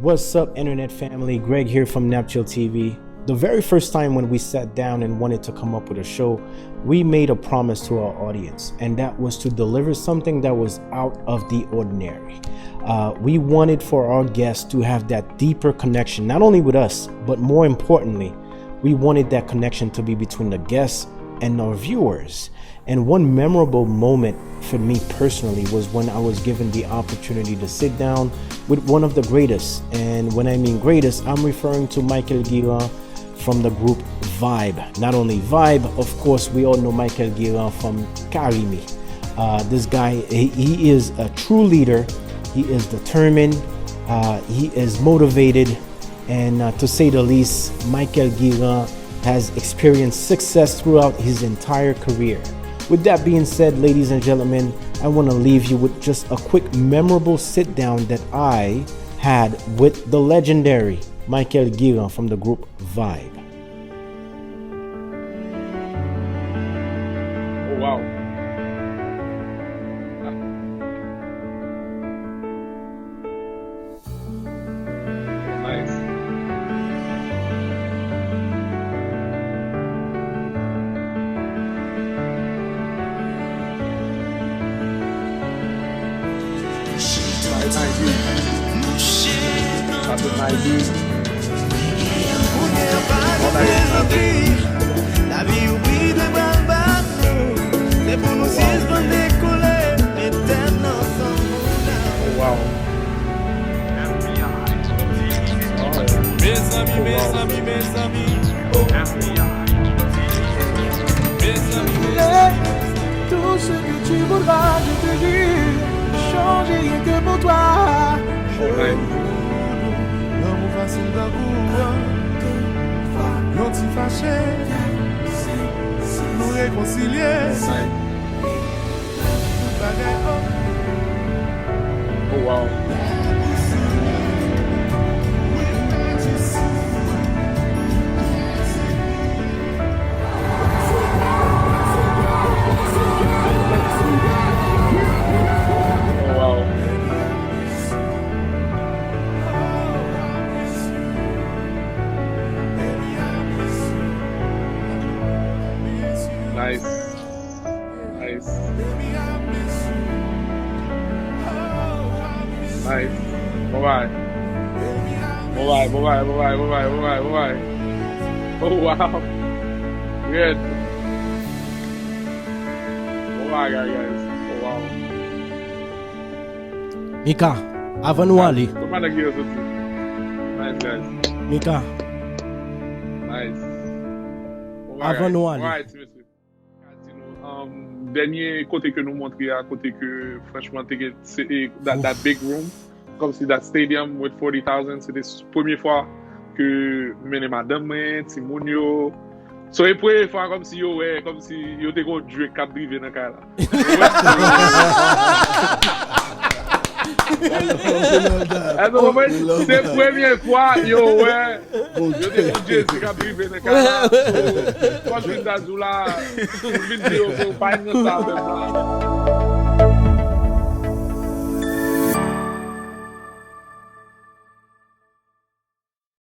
What's up, internet family? Greg here from Napchill TV. The very first time when we sat down and wanted to come up with a show, we made a promise to our audience, and that was to deliver something that was out of the ordinary. We wanted for our guests to have that deeper connection, not only with us, but more importantly, we wanted that connection to be between the guests and our viewers. And one memorable moment for me personally was when I was given the opportunity to sit down with one of the greatest. And when I mean greatest, I'm referring to Mickael Guirand from the group Vayb. Not only Vayb, of course, we all know Mickael Guirand from Karimi. This guy, he is a true leader. He is determined. He is motivated. And to say the least, Mickael Guirand has experienced success throughout his entire career. With that being said, ladies and gentlemen, I want to leave you with just a quick memorable sit down that I had with the legendary Mickael Guirand from the group Vayb. Oh wow. Nice. La vie oublie de barbados, c'est pour nous suivre décoller, éternel ensemble. Wow. Mes amis, mes amis, mes amis. Mes amis, tout ce que tu voudras, je te dis, changer rien que pour toi. L'amour facile d'amour, non t'y fâché, nous réconcilier. Oh wow. Nice. Nice. Nice. Bye-bye. Bye-bye, bye-bye, bye-bye, bye-bye, bye-bye, bye-bye. Oh, wow. Good. Bye-bye, guys. Oh, wow. Mika, avant nous aller. Comment on a aussi? Nice, guys. Mika, Nice. avant nous aller. Right, monsieur. Dernier côté que nous montrions, à côté que franchement c'est that big room, comme si that stadium with 40,000, c'était la première fois que mené madame, Timonio. So la première fois comme si yo était comme Drake cap drivé dans cas là. C'est la première fois yo était comme Jay-Z cap drivé dans cas là. Quand je suis dans la vidéo, pas une ça même là.